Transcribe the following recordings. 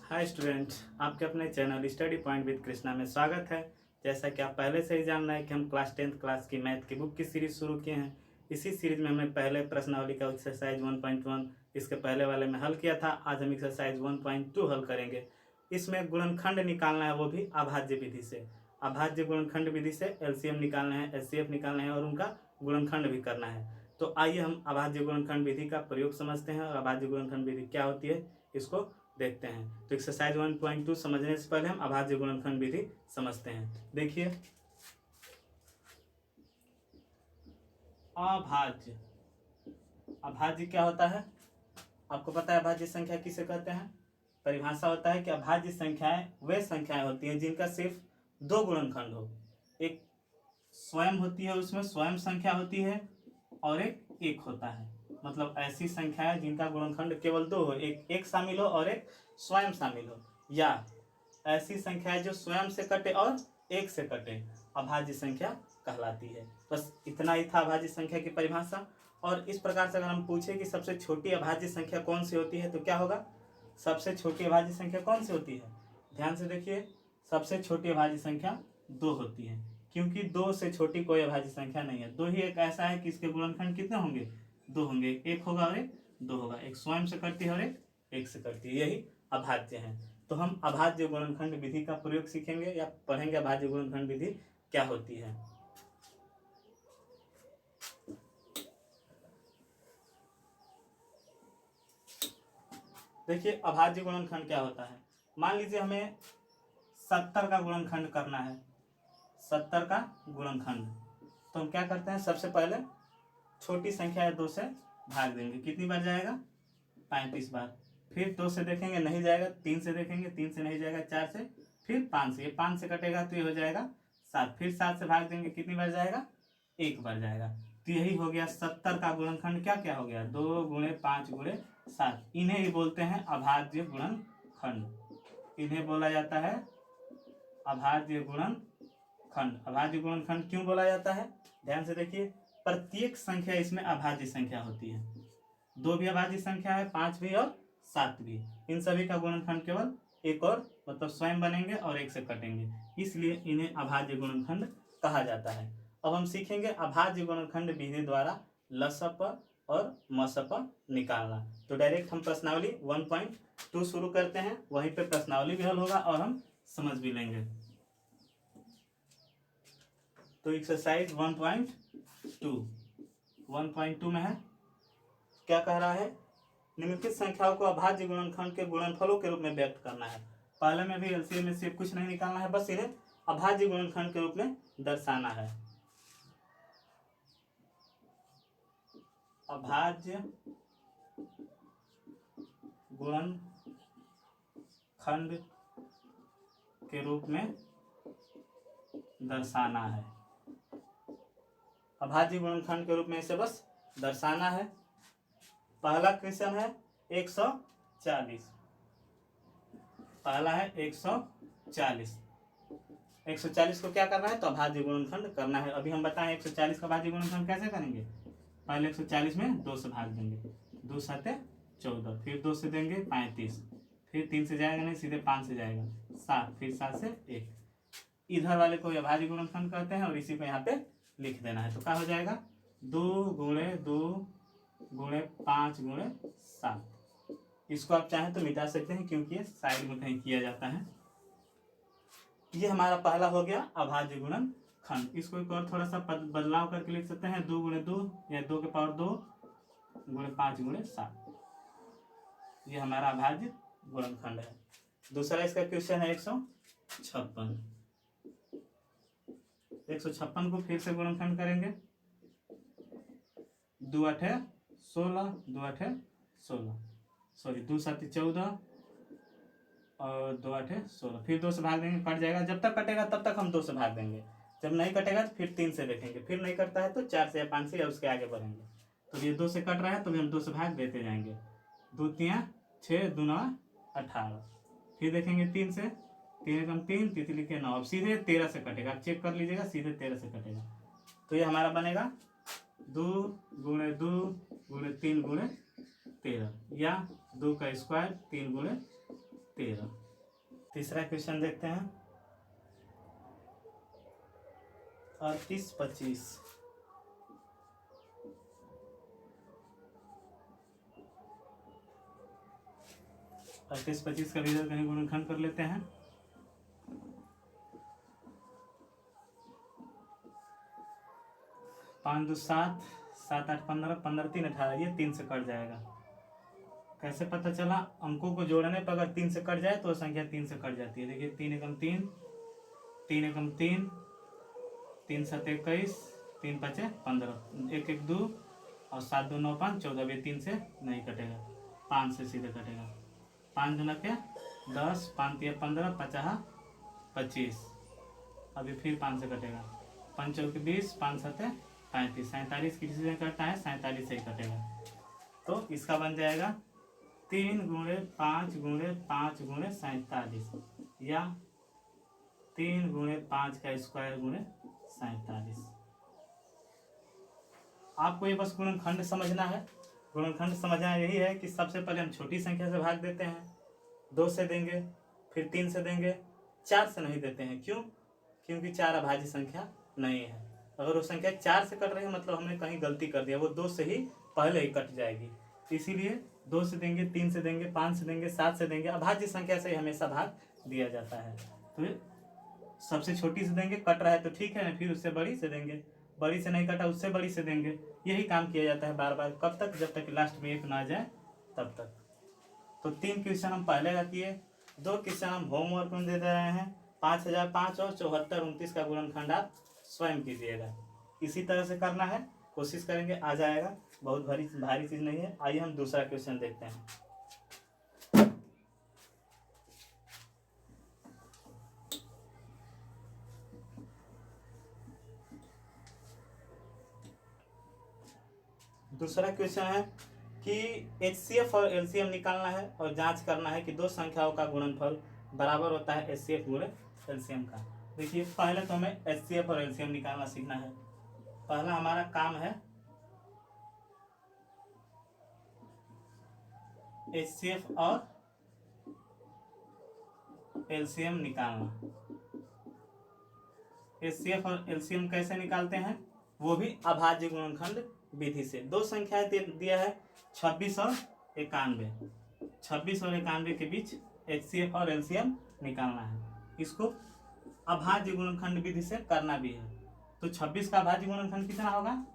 Hi student, आपके अपने channel study point with Krishna में स्वागत है। जैसा कि आप पहले से ही जान रहे हैं कि हम क्लास 10th क्लास की मैथ की बुक की सीरीज शुरू किए हैं। इसी सीरीज में हमने पहले प्रश्नावली का एक्सरसाइज 1.1 इसके पहले वाले में हल किया था। आज हम एक्सरसाइज 1.2 हल करेंगे। इसमें गुणनखंड निकालना है, वो भी अभाज्य विधि से। अभाज्य गुणनखंड विधि से एलसीएम निकालना है, एचसीएफ निकालना है और उनका गुणनखंड भी करना है। तो आइए हम अभाज्य गुणनखंड विधि का प्रयोग समझते हैं और अभाज्य गुणनखंड विधि क्या होती है इसको देखते हैं। तो एक्सरसाइज 1.2 समझने से पहले हम अभाज्य गुणनखंड विधि समझते हैं। देखिए, अभाज्य अभाज्य क्या होता है आपको पता है? अभाज्य संख्या किसे कहते हैं? परिभाषा होता है कि अभाज्य संख्याएं वे संख्याएं होती हैं जिनका सिर्फ दो गुणनखंड हो। एक स्वयं होती है, उसमें स्वयं संख्या होती है, और एक होता है। मतलब ऐसी संख्या है जिनका गुणनखंड केवल दो हो, एक शामिल हो और एक स्वयं शामिल हो, या ऐसी संख्या है जो स्वयं से कटे और एक से कटे, अभाज्य संख्या कहलाती है। बस इतना ही था अभाज्य संख्या की परिभाषा। और इस प्रकार से अगर हम पूछे कि सबसे छोटी अभाज्य संख्या कौन सी होती है तो क्या होगा? सबसे छोटी अभाज्य संख्या कौन सी होती है? ध्यान से देखिए, सबसे छोटी अभाज्य संख्या 2 होती है, क्योंकि 2 से छोटी कोई अभाज्य संख्या नहीं है। 2 ही एक ऐसा है कि इसके गुणनखंड कितने होंगे? 2 होंगे। एक होगा और एक 2 होगा। एक स्वयं से कटती है और एक से कटती है। यही अभाज्य है। तो हम अभाज्य गुणनखंड विधि का प्रयोग सीखेंगे या पढ़ेंगे। अभाज्य गुणनखंड विधि क्या होती है? देखिए, अभाज्य गुणनखंड क्या होता है। मान लीजिए हमें 70 का गुणनखंड करना है। 70 का गुणनखंड तो हम क्या करते हैं? सबसे पहले छोटी संख्या है 2 से भाग देंगे। कितनी बार जाएगा? 35 बार। फिर 2 से देखेंगे, नहीं जाएगा। 3 से देखेंगे, 3 से नहीं जाएगा। 4 से, फिर 5 से। ये 5 से कटेगा तो ये हो जाएगा 7। फिर 7 से भाग देंगे, कितनी बार जाएगा? 1 बार जाएगा। तो यही हो गया 70 का गुणनखंड। क्या क्या हो गया? 2 गुणे 5 गुणे 7। इन्हें ही बोलते हैं अभाज्य गुणनखंड। इन्हें बोला जाता है अभाज्य गुणनखंड। अभाज्य गुणनखंड क्यों बोला जाता है? ध्यान से देखिए, प्रत्येक संख्या इसमें अभाज्य संख्या होती है। 2 भी अभाज्य संख्या है, 5 भी और 7 भी। इन सभी का गुणनखंड केवल एक और मतलब स्वयं बनेंगे और एक से कटेंगे, इसलिए इन्हें अभाज्य गुणनखंड कहा जाता है। अब हम सीखेंगे अभाज्य गुणनखंड विधि द्वारा लसप और मसप निकालना। तो डायरेक्ट हम प्रश्नावली 1.2 शुरू करते हैं। वहीं पे प्रश्नावली भी हल होगा और हम समझ भी लेंगे। तो एक्सरसाइज 1.2 में है, क्या कह रहा है? निम्नलिखित संख्याओं को अभाज्य गुणनखंड के गुणनफलों के रूप में व्यक्त करना है। पहले में भी एलसीएम में से कुछ नहीं निकालना है, बस इन्हें अभाज्य गुणनखंड के रूप में दर्शाना है। अभाज्य गुणनखंड के रूप में दर्शाना है। अभाज्य गुणनखंड के रूप में इसे बस दर्शाना है। पहला क्वेश्चन है 140। पहला है 140। 140 को क्या करना है? तो अभाज्य गुणनखंड करना है। अभी हम बताएं 140 का अभाज्य गुणनखंड कैसे करेंगे। पहले 140 में 2 से भाग देंगे, 2 7 14। फिर 2 से देंगे 35। फिर 3 से जाएगा नहीं, सीधे 5 से जाएगा 7। फिर 7 से 1। इधर वाले को अभाज्य गुणनखंड कहते हैं और इसी को यहाँ पे लिख देना है। तो क्या हो जाएगा? 2 गुणे 2 गुणे 5 गुणे 7। इसको आप चाहें तो मिटा सकते हैं, क्योंकि ये साइड में कहीं किया जाता है। ये हमारा पहला हो गया अभाज्य गुणनखंड। इसको एक और थोड़ा सा बदलाव करके लिख सकते हैं। 2 गुणे 2 या 2 के पावर 2 गुणे 5 गुणे 7। ये हमारा अभाज्य गुणनखंड है। दूसरा इसका क्वेश्चन है 156। 156 को फिर से गुणनखंड करेंगे। 2 8 16, 2 8 16, सॉरी 2 7 14 और 2 8 16। फिर 2 से भाग देंगे, कट जाएगा। जब तक कटेगा तब तक हम 2 से भाग देंगे। जब नहीं कटेगा तो फिर 3 से देखेंगे। फिर नहीं कटता है तो 4 से या 5 से या उसके आगे बढ़ेंगे। तो ये 2 से कट रहा है तो भी हम 2 से भाग देते जाएंगे। 2 3 6, 2 9 18। फिर देखेंगे 3 से, 3 एकम 3, तितली के 9। अब सीधे 13 से कटेगा। आप चेक कर लीजिएगा, सीधे 13 से कटेगा। तो ये हमारा बनेगा 2 गुणे 2 गुणे 3 गुणे 13, या 2 का स्क्वायर 3 गुणे 13। तीसरा क्वेश्चन देखते हैं। 38 25। 38 25 का रिजल्ट कहीं गुणनखंड कर लेते हैं। 5 2 7, 7 8 15, 15 3 18, ये 3 से कट जाएगा। कैसे पता चला? अंकों को जोड़ने पर अगर 3 से कट जाए तो संख्या 3 से कट जाती है। देखिए 3 एकम 3, 3 एकम 3, 3 7 21, 3 5 15, 1 1 2 और 7 2 9 5 14। ये 3 से नहीं कटेगा, 5 से सीधे कटेगा। 5 दूना क्या 10, 5 3 15, 50 25। अभी फिर 5 से कटेगा। 5 चौके 20, 5 7 35, 47 किसी से कटता है, 47 से ही कटेगा। तो इसका बन जाएगा 3 गुणे 5 गुणे 5 गुणे 47, या 3 गुणे 5 का स्क्वायर गुणे 47। आपको ये बस गुणनखंड समझना है। गुणनखंड समझना यही है कि सबसे पहले हम छोटी संख्या से भाग देते हैं, 2 से देंगे, फिर 3 से देंगे, 4 से नहीं देते हैं। क्यों? क्योंकि 4 अभाज्य संख्या नहीं है। अगर वो संख्या 4 से कट रही है मतलब हमने कहीं गलती कर दिया, वो 2 से ही पहले ही कट जाएगी। इसीलिए 2 से देंगे, 3 से देंगे, 5 से देंगे, 7 से देंगे। अभाज्य संख्या से ही हमेशा भाग दिया जाता है। तो सबसे छोटी से देंगे, कट रहा है तो ठीक है, फिर उससे बड़ी से देंगे, बड़ी से नहीं कटा उससे बड़ी से देंगे। यही काम किया जाता है बार बार। कब तक? जब तक लास्ट में 1 ना आ जाए तब तक। तो 3 क्वेश्चन हम पहले का किए, 2 क्वेश्चन हम होमवर्क में दे रहे हैं। 5005 और 74 29 का गुणनखंड आप स्वयं कीजिएगा। इसी तरह से करना है, कोशिश करेंगे आ जाएगा। बहुत भारी चीज नहीं है। आइए हम दूसरा क्वेश्चन देखते हैं। दूसरा क्वेश्चन है कि HCF और LCM निकालना है और जांच करना है कि दो संख्याओं का गुणनफल बराबर होता है HCF गुणे LCM का। देखिए पहले तो हमें HCF और LCM निकालना सीखना है। पहला हमारा काम है HCF और LCM निकालना। HCF और LCM कैसे निकालते हैं? वो भी अभाज्य गुणनखंड विधि से। दो संख्याएं दिया है 26 और 91। 26 और 91 के बीच HCF और LCM निकालना है। इसको अभाज्य गुणनखंड विधि से करना भी है। तो 26 का अभाज्य गुणनखंड कितना होगा?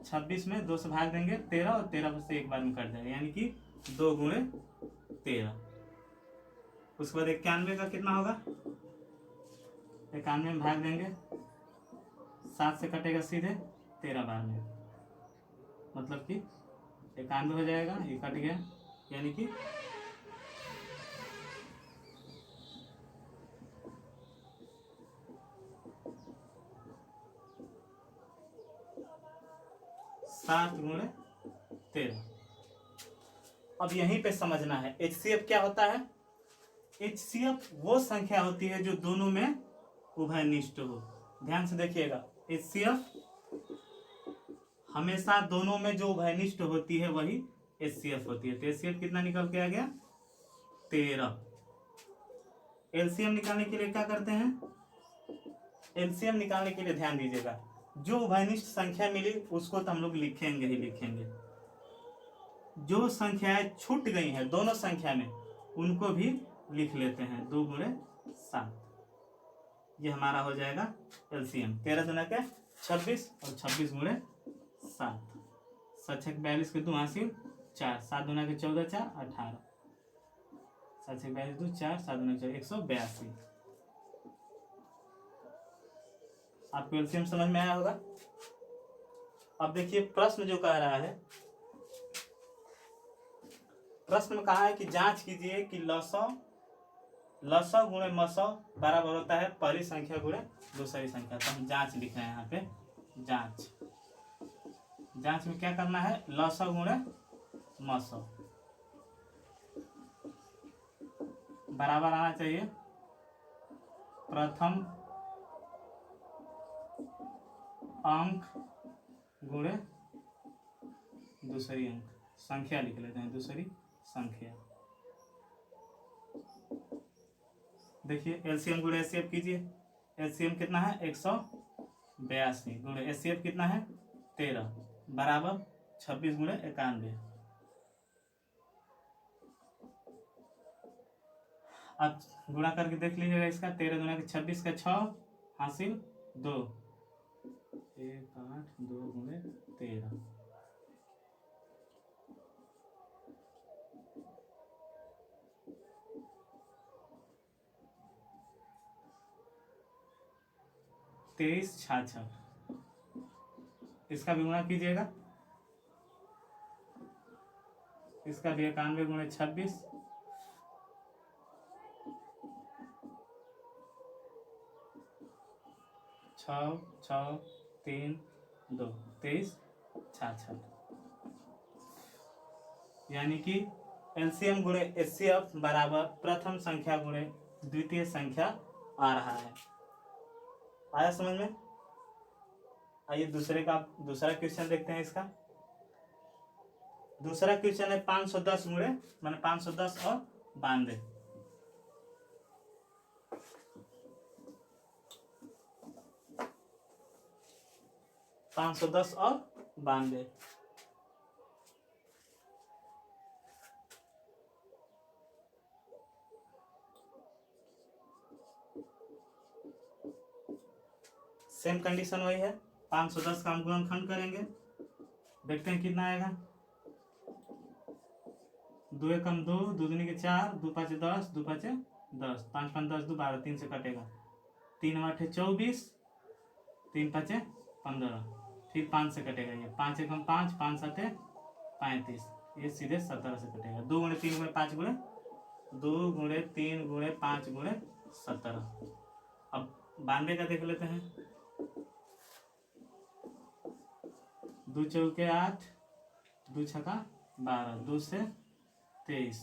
26 में 2 से भाग देंगे 13 और 13 से एक बार में कट जाएगा, यानी कि 2 गुणे 13। उसके बाद 91 का कितना होगा? 91 में भाग देंगे, 7 से कटेगा सीधे 13 बार में, मतलब कि 91 हो जाएगा। ये कट गया, यानी कि 7 गुणे 13। अब यहीं पे समझना है HCF क्या होता है। HCF वो संख्या होती है जो दोनों में उभयनिष्ठ हो। ध्यान से देखिएगा, HCF हमेशा दोनों में जो उभयनिष्ठ होती है वही HCF होती है। तो HCF कितना निकल के आ गया? 13। LCM निकालने के लिए क्या करते हैं? LCM निकालने के लिए ध्यान दीजिएगा, जो उभयनिष्ठ संख्या मिली उसको तो हम लोग लिखेंगे ही लिखेंगे। जो संख्याएं छूट गई हैं दोनों संख्या में उनको भी लिख लेते हैं। 2 गुणे 7, ये हमारा हो जाएगा LCM। 13 दुना के 26 और 26 गुणे 7, 7 6 42 के 2 हासिल 4, 7 दुना के 14 4 18, 7 6 42 2 4, 7 दुना 4 182। आपको LCM समझ में आया होगा। अब देखिए प्रश्न जो कह रहा है, प्रश्न में कहा है कि जांच कीजिए कि लसौ गुणे मसौ बराबर होता है पहली संख्या गुणे दूसरी संख्या। तो हम जांच लिख रहे हैं यहाँ पे, जांच में क्या करना है? लसौ गुणे मसौ बराबर आना चाहिए प्रथम अंक गुणे दूसरी अंक। संख्या लिख लेते हैं, दूसरी संख्या। देखिए एलसीएम गुणे एचसीएफ कीजिए। एलसीएम कितना है 182 गुणे एचसीएफ कितना है 13 बराबर 26 गुणे 91। अब गुणा करके देख लीजिएगा इसका 13 गुणा के 26 का 6 हासिल 2 1 8 2 गुणे 13 23 66। इसका भी गुणा कीजिएगा। इसका भी 91 गुणे 26 6 6 3 2 23 66। यानी कि एलसीएम गुणे एचसीएफ बराबर प्रथम संख्या गुणे द्वितीय संख्या आ रहा है। आया समझ में? आइए दूसरा क्वेश्चन देखते हैं। इसका दूसरा क्वेश्चन है 510 गुणे माने 510 और 92। 510 और 92। सेम कंडीशन वही है। 510 का हम गुणनखंड करेंगे, देखते हैं कितना आएगा। 2 एकम 2 2 दूनी के 4 2 5 10 2 5 10 5 5 10 2 12 3 से कटेगा 3 8 24 3 5 15 फिर 5 से कटेगा। ये 5 एकम 5 5 7 35 ये सीधे 17 से कटेगा। 2 गुणे 3 गुणे 5 गुणे 2 गुणे 3 गुणे 5 गुणे 17। अब 92 का देख लेते हैं। 2 चौके 8 2 छक्का 12 2 से 23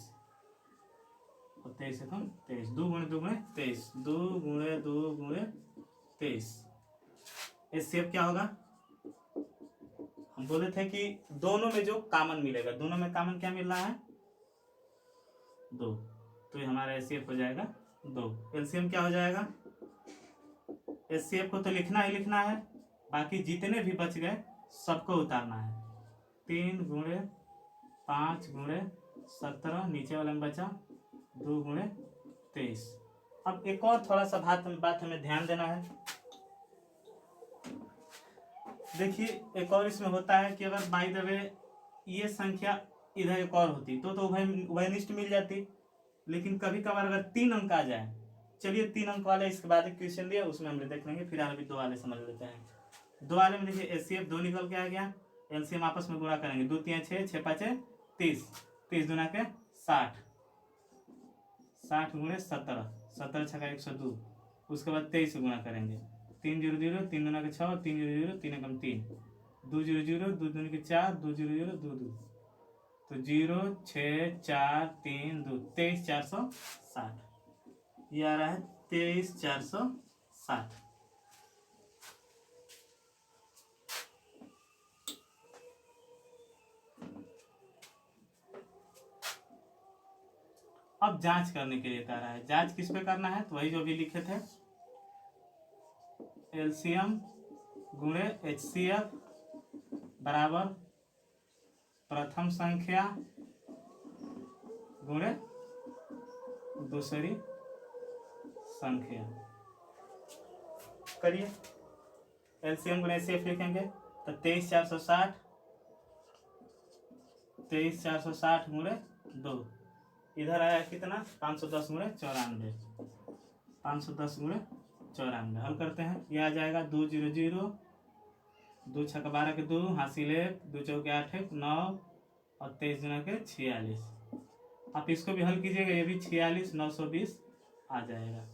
और 23 एकम 23 2 गुणे 2 गुणे 23 2 गुणे 2 गुणे 23। एचसीएफ क्या होगा? हम बोले थे कि दोनों में जो कॉमन मिलेगा, दोनों में कॉमन क्या मिल रहा है 2, तो ये हमारा एचसीएफ हो जाएगा 2। एलसीएम क्या हो जाएगा? एचसीएफ को तो लिखना ही लिखना है, बाकी जितने भी बच गए सबको उतारना है। 3 गुणे 5 गुणे 17 नीचे वाले में बचा 2 गुणे 23। अब एक और थोड़ा सा बात हमें ध्यान देना है। देखिए एक और इसमें होता है कि अगर बाय द वे ये संख्या इधर एक और होती तो उभयनिष्ठ मिल जाती, लेकिन कभी कभार अगर 3 अंक आ जाए, चलिए 3 अंक वाले इसके बाद एक क्वेश्चन दिया उसमें हम देख लेंगे, फिर अभी 2 वाले समझ लेते हैं। 2 वाले में देखिए एचसीएफ 2 निकल के आ गया, एलसीएम आपस में गुणा करेंगे 2 3 6 6 5 30 30 दूना के 60 60 गुणे 17 17 छक्का 102। उसके बाद 23 से गुणा करेंगे 3 0 0 3 दूना के 6 3 0 0 3 एकम 3 2 0 0 2 दूनी के 4 2 0 0 2 2 तो 0 6 4 3 2 23 460। ये आ रहा है 23 460। अब जांच करने के लिए कह रहा है। जांच किस पे करना है? तो वही जो भी लिखे थे, एलसीएम गुणे एचसीएफ बराबर प्रथम संख्या गुणे दूसरी संख्या। करिए एलसीएम गुणे एचसीएफ लिखेंगे तो 23 460 23 460 गुणे 2 इधर आया कितना 510 गुणे 94 510 गुणे 94। हल करते हैं, ये आ जाएगा 2 0 0 2 छक्का 12 के 2 हासिल 1 2 चौके 8 1 9 और 23 गुना के 46। आप इसको भी हल कीजिएगा, ये भी 46 920 आ जाएगा।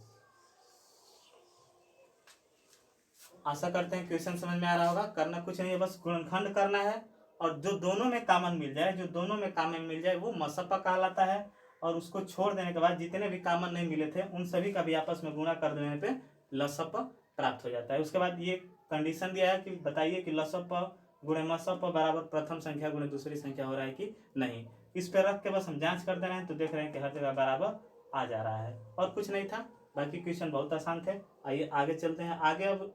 आशा करते हैं क्वेश्चन समझ में आ रहा होगा। करना कुछ नहीं है, बस गुणनखंड करना है और जो दोनों में कॉमन मिल जाए वो मसप्पा कहलाता है। और उसको छोड़ देने के बाद जितने भी कॉमन नहीं मिले थे उन सभी का भी आपस में गुणा कर देने पे लसप्पा प्राप्त हो जाता है। उसके बाद ये कंडीशन दिया है कि बताइए कि लसप्पा गुणे मसप्पा बराबर प्रथम संख्या गुणे दूसरी संख्या हो रहा है कि नहीं। इस पे रख के बस हम जांच कर दे रहे हैं, तो देख रहे हैं कि हर जगह बराबर आ जा रहा है, और कुछ नहीं था। बाकी क्वेश्चन बहुत आसान थे। आइए आगे चलते हैं। आगे अब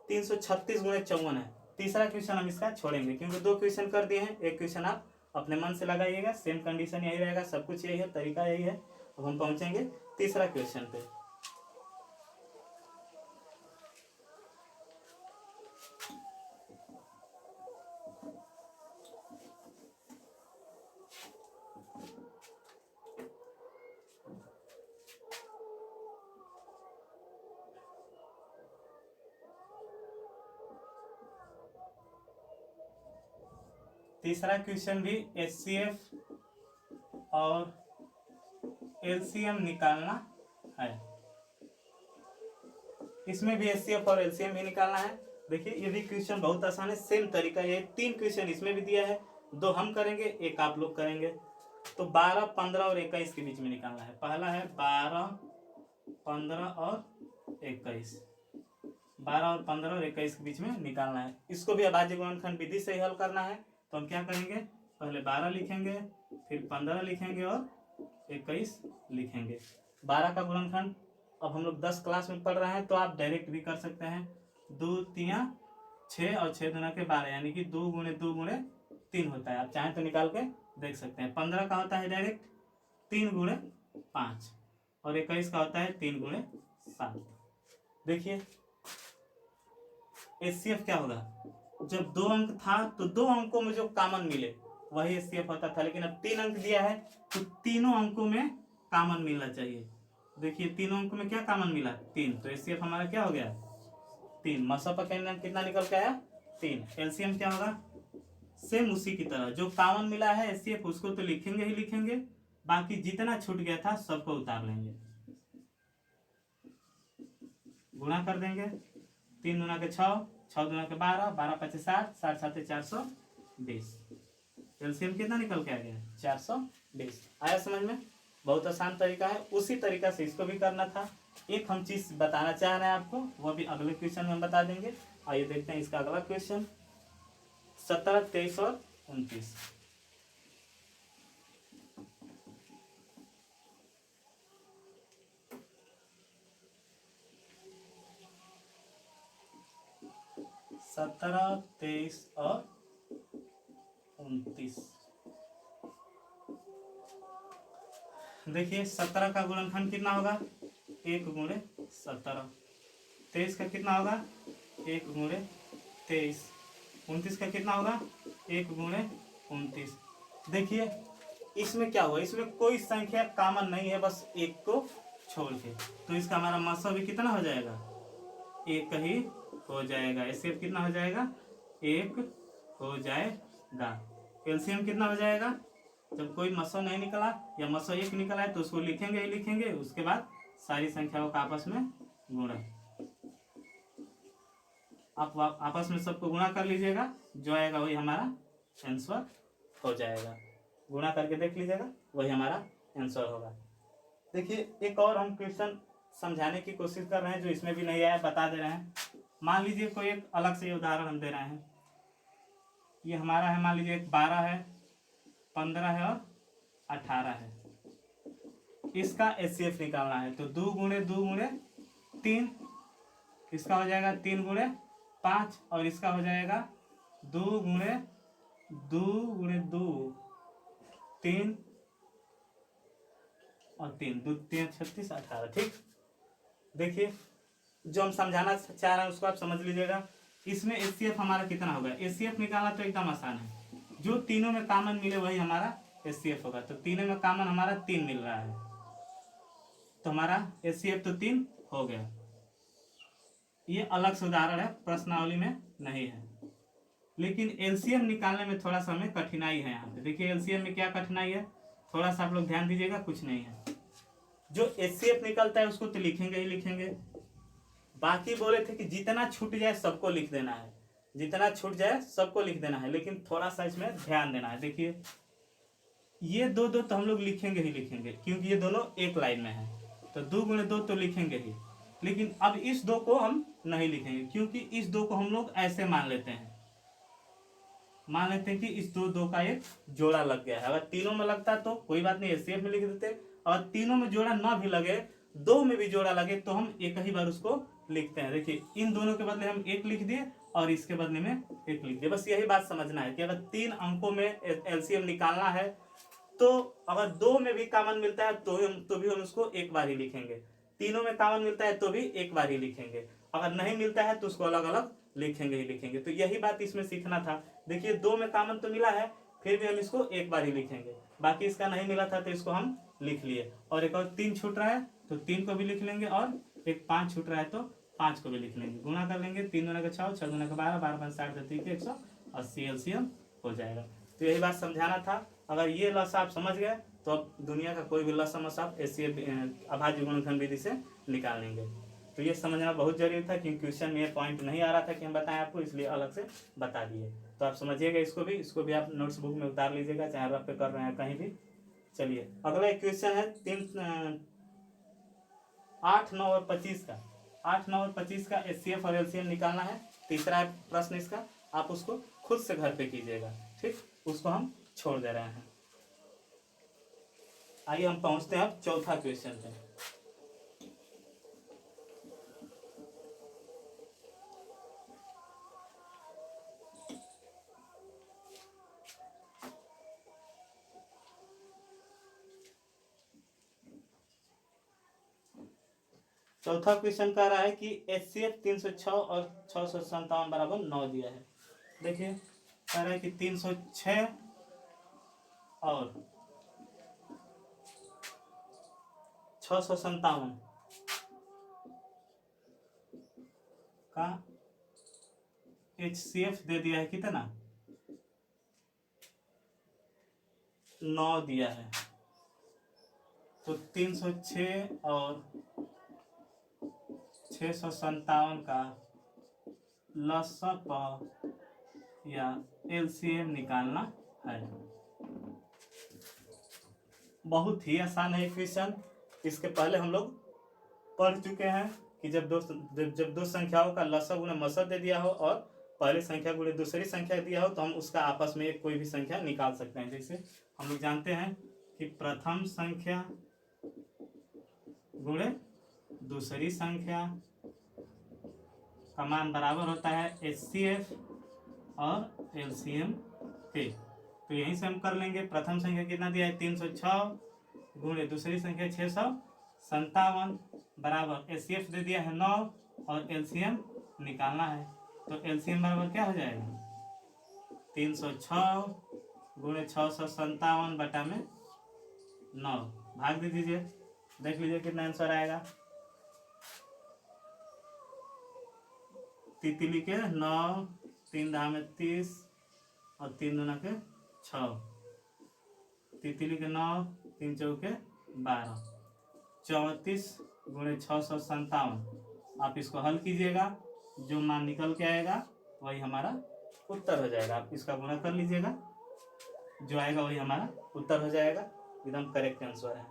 336 गुणे 54 है। तीसरा क्वेश्चन हम इसका छोड़ेंगे क्योंकि 2 क्वेश्चन कर दिए हैं। एक क्वेश्चन आप अपने मन से लगाइएगा, सेम कंडीशन यही रहेगा, सब कुछ यही है, तरीका यही है। अब हम पहुंचेंगे तीसरा क्वेश्चन पे। तीसरा क्वेश्चन भी HCF और LCM निकालना है। इसमें भी HCF और LCM ही निकालना है। देखिए ये भी क्वेश्चन बहुत आसान है, सेम तरीका। ये 3 क्वेश्चन इसमें भी दिया है, 2 हम करेंगे, 1 आप लोग करेंगे। तो 12, 15 और 21 के बीच में निकालना है। पहला है 12, 15 और 21। 12 और 15 और 21 के बीच में निकालना है। इसको भी अभाज्य गुणनखंड विधि से ही हल करना है। तो हम क्या करेंगे, पहले 12 लिखेंगे, फिर 15 लिखेंगे और 21 लिखेंगे। 12 का गुणनखंड, अब हम लोग 10 क्लास में पढ़ रहे हैं तो आप डायरेक्ट भी कर सकते हैं। 2 तिया 6 और 6 दूना के 12, यानी कि 2 गुणे 2 गुणे 3 होता है। आप चाहें तो निकाल के देख सकते हैं। 15 का होता है डायरेक्ट 3 गुणे 5 और 21 का होता है 3 गुणे 7। देखिए HCF क्या होगा, जब 2 अंक था तो 2 अंकों में जो कॉमन मिले वही HCF होता था। लेकिन अब 3 अंक दिया है तो तीनों अंकों में कॉमन मिलना चाहिए। देखिए तीनों अंकों में क्या कॉमन मिला, 3, तो HCF हमारा क्या हो गया, 3। मसा पर कितना निकल के आया, 3। LCM क्या होगा, सेम उसी की तरह जो कॉमन मिला है HCF उसको तो लिखेंगे ही लिखेंगे, बाकी जितना छूट गया था सबको उतार लेंगे, गुणा कर देंगे। 3 दूना के 6, 6 दूना के 12, 12 पच्चीस 60, 60 साथे 420। एलसीएम कितना निकल के आ गया, 420। आया समझ में, बहुत आसान तरीका है। उसी तरीका से इसको भी करना था। एक हम चीज बताना चाह रहे हैं आपको, वो भी अगले क्वेश्चन में बता देंगे। आइए देखते हैं इसका अगला क्वेश्चन। 17, 23 और 29। सत्रह, 23 और 29। देखिए 17 का गुणनखंड कितना होगा, 1 गुणे 17। 23 का कितना होगा, 1 गुणे 23। 29 का कितना होगा, 1 गुणे 29। देखिए इसमें क्या हुआ, इसमें कोई संख्या कॉमन नहीं है, बस 1 को छोड़ के। तो इसका हमारा मासा भी कितना हो जाएगा, 1 ही हो जाएगा। एलसीएम कितना हो जाएगा, 1 हो जाएगा। एलसीएम कितना हो जाएगा, जब कोई मसो नहीं निकला या मसो 1 निकला है तो उसको लिखेंगे ही लिखेंगे, उसके बाद सारी संख्याओं का आपस में गुणा। आप आपस में सबको गुणा कर लीजिएगा, जो आएगा वही हमारा आंसर हो जाएगा। गुणा करके देख लीजिएगा, वही हमारा आंसर होगा। देखिए एक और हम क्वेश्चन समझाने की कोशिश कर रहे हैं जो इसमें भी नहीं आया, बता दे रहे हैं। मान लीजिए कोई एक अलग से उदाहरण हम दे रहे हैं। ये हमारा है, मान लीजिए 12 है, 15 है और 18 है। इसका एचसीएफ निकालना है। तो 2 गुणे 2 गुणे 3, इसका हो जाएगा 3 गुणे 5 और इसका हो जाएगा 2 गुणे 2 गुणे 2 3 और 3, 2 3 36 18। ठीक, देखिए जो हम समझाना चाह रहे हैं उसको आप समझ लीजिएगा। इसमें एचसीएफ हमारा कितना होगा, एचसीएफ निकालना तो एकदम आसान है। जो तीनों में कॉमन मिले वही हमारा एचसीएफ होगा। तो तीनों में कॉमन हमारा 3 मिल रहा है, तो हमारा एचसीएफ तो 3 हो गया। ये अलग से उदाहरण है, प्रश्नावली में नहीं है। लेकिन एलसीएम निकालने में थोड़ा सा हमें कठिनाई है। यहाँ पे देखिए एलसीएम में क्या कठिनाई है, थोड़ा सा आप लोग ध्यान दीजिएगा, कुछ नहीं है। जो एचसीएफ निकलता है उसको तो लिखेंगे ही लिखेंगे। बाकी बोले थे कि जितना छूट जाए सबको लिख देना है, जितना छूट जाए सबको लिख देना है, लेकिन थोड़ा सा इसमें ध्यान देना है। देखिए ये 2 2 तो हम लोग लिखेंगे ही लिखेंगे, क्योंकि ये दोनों एक लाइन में है। तो 2 गुणे 2 तो लिखेंगे ही, लेकिन अब इस 2 को हम नहीं लिखेंगे, क्योंकि इस 2 को हम लोग ऐसे मान लेते हैं, मान लेते हैं कि इस 2 2 का एक जोड़ा लग गया है। अगर तीनों में लगता तो कोई बात नहीं, एचसीएफ में लिख देते, और तीनों में जोड़ा ना भी लगे, दो में भी जोड़ा लगे, तो हम एक ही बार उसको लिखते हैं। देखिए इन दोनों के बदले हम एक लिख दिए और इसके बदले में एक लिख दिए। बस यही बात समझना है कि अगर 3 अंकों में एलसीएम निकालना है तो अगर दो में भी कॉमन मिलता है तो भी हम उसको एक बार ही लिखेंगे, तीनों में कॉमन मिलता है तो भी एक बार ही लिखेंगे, अगर नहीं मिलता है तो उसको अलग अलग लिखेंगे ही लिखेंगे। तो यही बात इसमें सीखना था। देखिए दो में कॉमन तो मिला है, फिर भी हम इसको एक बार ही लिखेंगे, बाकी इसका नहीं मिला था तो इसको हम लिख लिए। और एक और 3 छूट रहा है तो 3 को भी लिख लेंगे, और एक 5 छूट रहा है तो 5 को भी लिख लेंगे। गुणा कर लेंगे, 3 दूना का 6, 6 दूना का 12, 12 5 60 30 180 एलसीएम हो जाएगा। तो यही बात समझाना था। अगर ये लसा आप समझ गए तो अब दुनिया का कोई भी लसा मसा आप अभाज्य गुणनखंड विधि से निकाल लेंगे। तो ये समझना बहुत जरूरी था क्योंकि क्वेश्चन में ये पॉइंट नहीं आ रहा था कि हम बताएं आपको, इसलिए अलग से बता दिए। तो आप समझिएगा इसको भी आप नोट्स बुक में उतार लीजिएगा, चाहे आप पे कर रहे हैं कहीं भी। चलिए अगला एक क्वेश्चन है 8, 9 और 25 का। 8, 9 और 25 का एचसीएफ और एलसीएम निकालना है। तीसरा प्रश्न इसका, आप उसको खुद से घर पे कीजिएगा, ठीक, उसको हम छोड़ दे रहे हैं। आइए हम पहुंचते हैं अब चौथा क्वेश्चन पे। चौथा क्वेश्चन कह रहा है कि एचसीएफ 306 और 657 बराबर 9 दिया है। देखिए कह रहा है कि 306 और 657 का एचसीएफ दे दिया है कितना, 9 दिया है। तो 306 और 657 का लसप या एलसीएम निकालना है। बहुत ही आसान है क्वेश्चन। इसके पहले हम लोग पढ़ चुके हैं कि जब दो संख्याओं का लसा गुणे मसा दे दिया हो और पहली संख्या गुणे दूसरी संख्या दिया हो तो हम उसका आपस में कोई भी संख्या निकाल सकते हैं। जैसे हम लोग जानते हैं कि प्रथम संख्या गुणे दूसरी संख्या का मान बराबर होता है एचसीएफ और एलसीएम के। तो यहीं से हम कर लेंगे। प्रथम संख्या कितना दिया है 306 गुणे दूसरी संख्या 657 बराबर एचसीएफ दे दिया है 9 और एलसीएम निकालना है। तो एलसीएम बराबर क्या हो जाएगा 306 गुणे 657 बटा में 9, भाग दे दीजिए, देख लीजिए कितना आंसर आएगा। तितली के 9, 3 दहा में 30 और 3 दूना के 6, तितली के 9, 3 चौके 12, 34 गुणे 657। आप इसको हल कीजिएगा, जो मान निकल के आएगा वही हमारा उत्तर हो जाएगा। आप इसका गुणा कर लीजिएगा, जो आएगा वही हमारा उत्तर हो जाएगा। एकदम करेक्ट आंसर है।